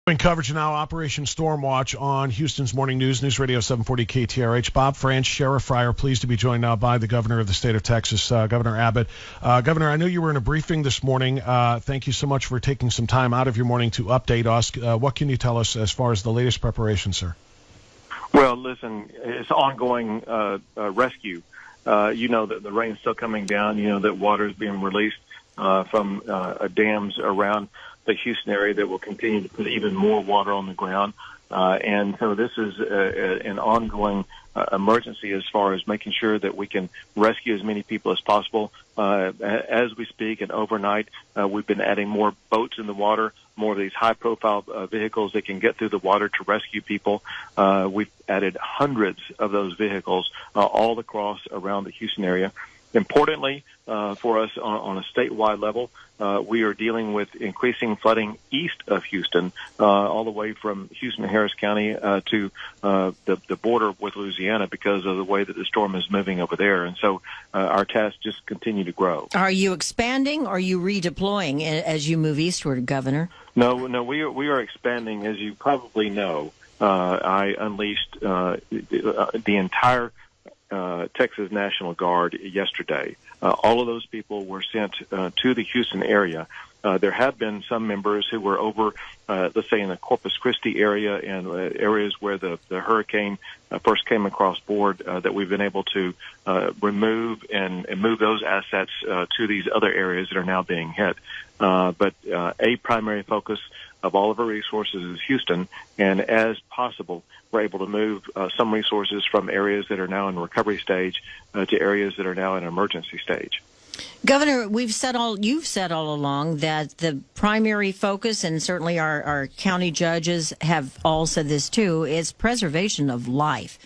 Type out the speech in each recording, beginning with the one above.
Doing coverage now, Operation Stormwatch on Houston's Morning News Radio 740 KTRH. Bob Frantz, Sheriff Fryer, pleased to be joined now by the Governor of the state of Texas, Governor Abbott. Governor, I know you were in a briefing this morning. Thank you so much for taking some time out of your morning to update us. What can you tell us as far as the latest preparation, sir? Well, listen, it's ongoing rescue. You know that the rain's still coming down. You know that water is being released from dams around the Houston area that will continue to put even more water on the ground. And so this is an ongoing emergency as far as making sure that we can rescue as many people as possible. As we speak and overnight, we've been adding more boats in the water, more of these high-profile vehicles that can get through the water to rescue people. We've added hundreds of those vehicles all across around the Houston area. Importantly, for us on a statewide level, we are dealing with increasing flooding east of Houston, all the way from Houston and Harris County to the border with Louisiana because of the way that the storm is moving over there. And so our tasks just continue to grow. Are you expanding or are you redeploying as you move eastward, Governor? No, we are expanding. As you probably know, I unleashed the entire Texas National Guard yesterday. All of those people were sent to the Houston area. There have been some members who were over, let's say, in the Corpus Christi area and areas where the hurricane first came across board that we've been able to remove and move those assets to these other areas that are now being hit. But a primary focus of all of our resources is Houston, and as possible, we're able to move some resources from areas that are now in recovery stage to areas that are now in emergency stage. Governor, you've said all along that the primary focus, and certainly our county judges have all said this too, is preservation of life.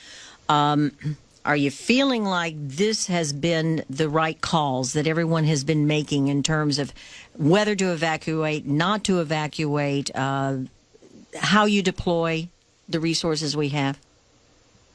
Are you feeling like this has been the right calls that everyone has been making in terms of whether to evacuate, not to evacuate, how you deploy the resources we have?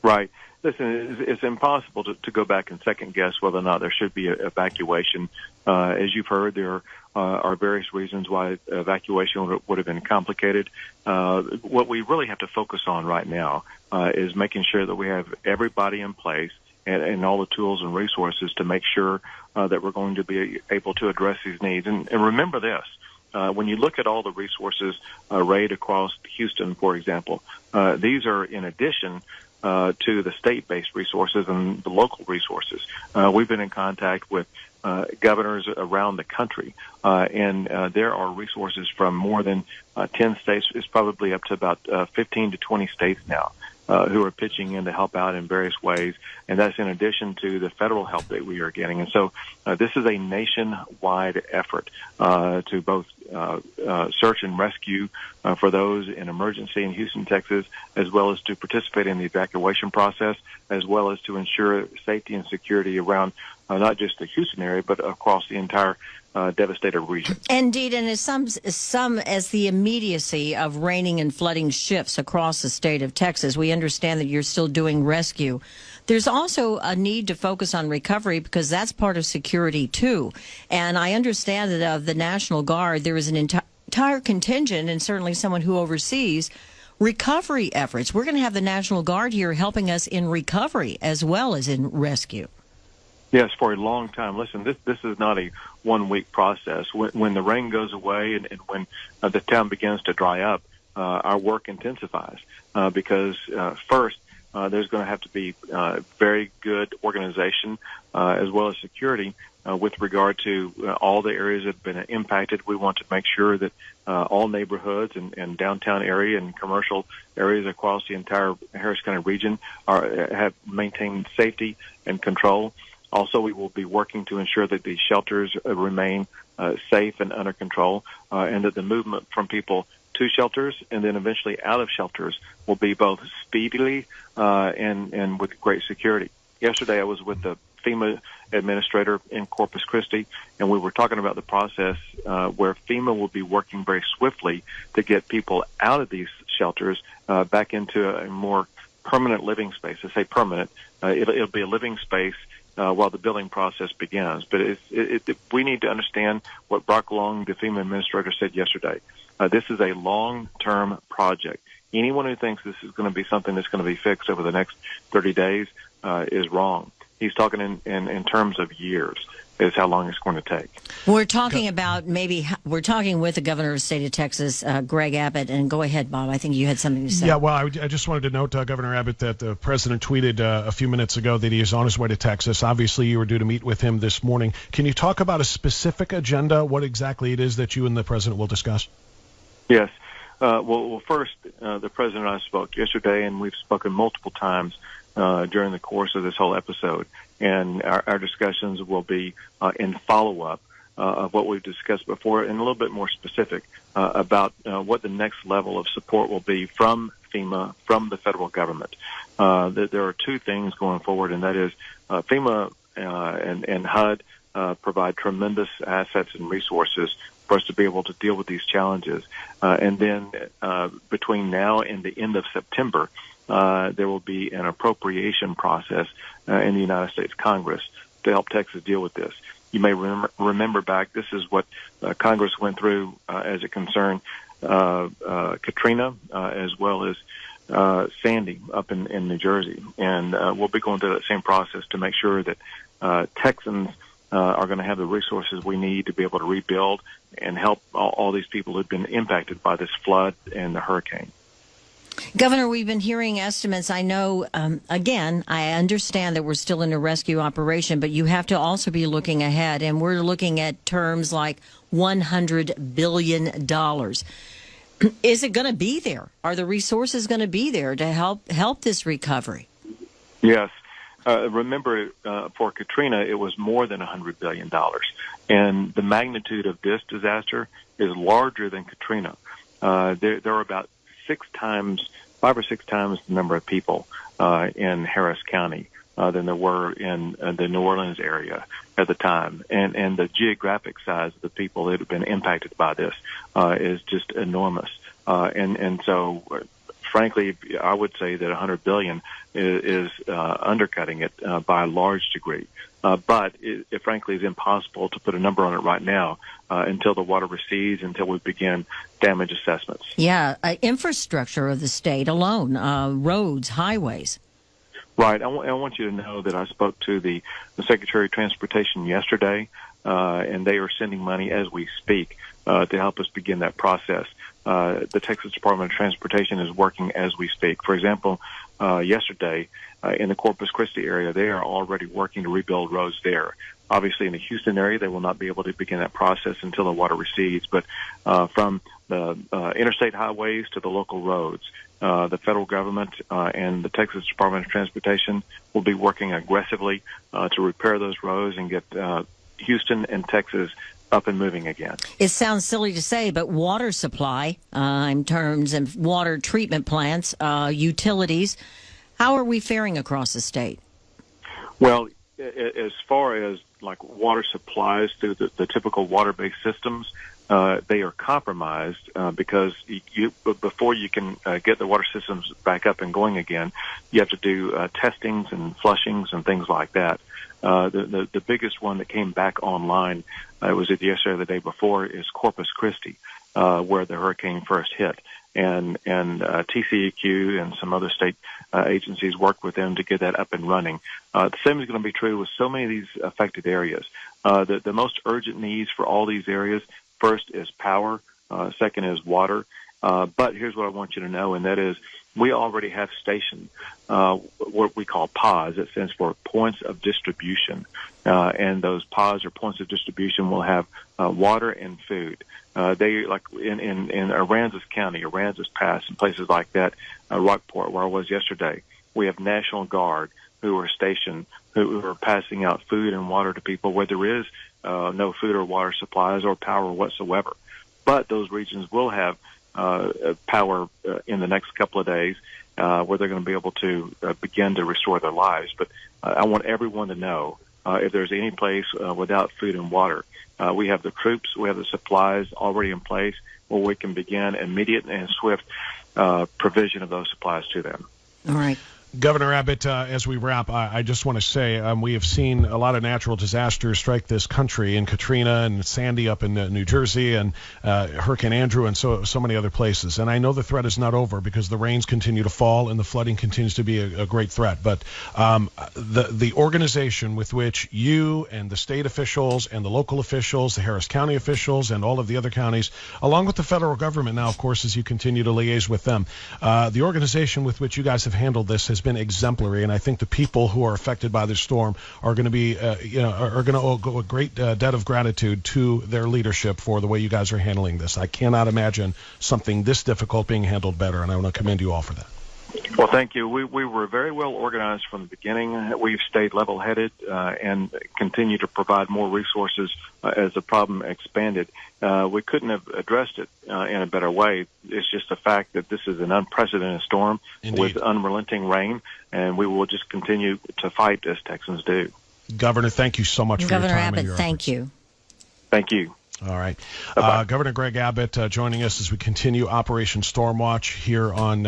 Right. Listen, it's impossible to go back and second guess whether or not there should be an evacuation. As you've heard, there are various reasons why evacuation would have been complicated. What we really have to focus on right now is making sure that we have everybody in place and all the tools and resources to make sure that we're going to be able to address these needs. And remember this. When you look at all the resources arrayed across Houston, for example, these are in addition to the state-based resources and the local resources. We've been in contact with governors around the country, and there are resources from more than 10 states. It's probably up to about 15 to 20 states now who are pitching in to help out in various ways, and that's in addition to the federal help that we are getting. And so this is a nationwide effort to both search and rescue for those in emergency in Houston, Texas, as well as to participate in the evacuation process, as well as to ensure safety and security around not just the Houston area, but across the entire devastated region. Indeed, and as the immediacy of raining and flooding shifts across the state of Texas, we understand that you're still doing rescue. There's also a need to focus on recovery because that's part of security too. And I understand that of the National Guard, there is an entire contingent and certainly someone who oversees recovery efforts. We're going to have the National Guard here helping us in recovery as well as in rescue. Yes, for a long time. Listen, this is not a one-week process. When the rain goes away and when the town begins to dry up, our work intensifies because first, there's going to have to be very good organization as well as security with regard to all the areas that have been impacted. We want to make sure that all neighborhoods and downtown area and commercial areas across the entire Harris County region have maintained safety and control. Also, we will be working to ensure that these shelters remain safe and under control, and that the movement from people to shelters and then eventually out of shelters will be both speedily and with great security. Yesterday, I was with the FEMA administrator in Corpus Christi, and we were talking about the process where FEMA will be working very swiftly to get people out of these shelters back into a more permanent living space. I say permanent. It'll be a living space while the building process begins. But we need to understand what Brock Long, the FEMA administrator, said yesterday. This is a long-term project. Anyone who thinks this is going to be something that's going to be fixed over the next 30 days is wrong. He's talking in terms of years is how long it's going to take. We're talking about we're talking with the governor of the state of Texas, Greg Abbott. And go ahead, Bob. I think you had something to say. Yeah, well, I just wanted to note, Governor Abbott, that the president tweeted a few minutes ago that he is on his way to Texas. Obviously, you were due to meet with him this morning. Can you talk about a specific agenda, what exactly it is that you and the president will discuss? Yes. Well, first, the president and I spoke yesterday, and we've spoken multiple times during the course of this whole episode. And our discussions will be in follow-up of what we've discussed before, and a little bit more specific about what the next level of support will be from FEMA, from the federal government. There are two things going forward, and that is FEMA and HUD provide tremendous assets and resources for us to be able to deal with these challenges. And then between now and the end of September, there will be an appropriation process in the United States Congress to help Texas deal with this. You may remember back, this is what Congress went through as it concerned Katrina as well as Sandy up in New Jersey. And we'll be going through that same process to make sure that Texans are going to have the resources we need to be able to rebuild and help all these people who've been impacted by this flood and the hurricane. Governor, we've been hearing estimates. I know, again, I understand that we're still in a rescue operation, but you have to also be looking ahead, and we're looking at terms like $100 billion. Is it going to be there? Are the resources going to be there to help this recovery? Yes. Remember, for Katrina, it was more than $100 billion. And the magnitude of this disaster is larger than Katrina. There are about 5 or 6 times the number of people in Harris County than there were in the New Orleans area at the time. And the geographic size of the people that have been impacted by this is just enormous. And so, frankly, I would say that $100 billion is undercutting it by a large degree. But it frankly is impossible to put a number on it right now until the water recedes, until we begin damage assessments. Yeah, infrastructure of the state alone, roads, highways. Right. I want you to know that I spoke to the Secretary of Transportation yesterday, and they are sending money as we speak to help us begin that process. The Texas Department of Transportation is working as we speak. For example, yesterday in the Corpus Christi area, they are already working to rebuild roads there. Obviously, in the Houston area, they will not be able to begin that process until the water recedes. But from the interstate highways to the local roads, the federal government and the Texas Department of Transportation will be working aggressively to repair those roads and get Houston and Texas up and moving again. It sounds silly to say, but water supply, in terms of water treatment plants, utilities, how are we faring across the state? Well, as far as like water supplies through the typical water-based systems, they are compromised because before you can get the water systems back up and going again, you have to do testings and flushings and things like that. The biggest one that came back online, was it yesterday or the day before, is Corpus Christi, where the hurricane first hit. And TCEQ and some other state agencies worked with them to get that up and running. The same is going to be true with so many of these affected areas. The most urgent needs for all these areas, first is power, second is water. But here's what I want you to know, and that is we already have stationed what we call PODs. It stands for points of distribution. And those PODs or points of distribution will have water and food. They, like in Aransas County, Aransas Pass, and places like that, Rockport, where I was yesterday, we have National Guard who are stationed, who are passing out food and water to people where there is no food or water supplies or power whatsoever. But those regions will have power in the next couple of days where they're going to be able to begin to restore their lives. But I want everyone to know if there's any place without food and water, we have the troops, we have the supplies already in place where we can begin immediate and swift provision of those supplies to them. All right. Governor Abbott, as we wrap, I just want to say we have seen a lot of natural disasters strike this country, in Katrina and Sandy up in New Jersey, and Hurricane Andrew, and so many other places. And I know the threat is not over because the rains continue to fall and the flooding continues to be a great threat. But the organization with which you and the state officials and the local officials, the Harris County officials, and all of the other counties, along with the federal government now, of course, as you continue to liaise with them, the organization with which you guys have handled this has been exemplary, and I think the people who are affected by this storm are going to be, are going to owe a great debt of gratitude to their leadership for the way you guys are handling this. I cannot imagine something this difficult being handled better, and I want to commend you all for that. Well, thank you. We were very well organized from the beginning. We've stayed level-headed and continue to provide more resources as the problem expanded. We couldn't have addressed it in a better way. It's just the fact that this is an unprecedented storm. Indeed. With unrelenting rain, and we will just continue to fight as Texans do. Governor, thank you so much for Governor your time. Abbott, and your thank efforts. you. Thank you. All right. Governor Greg Abbott joining us as we continue Operation Stormwatch here on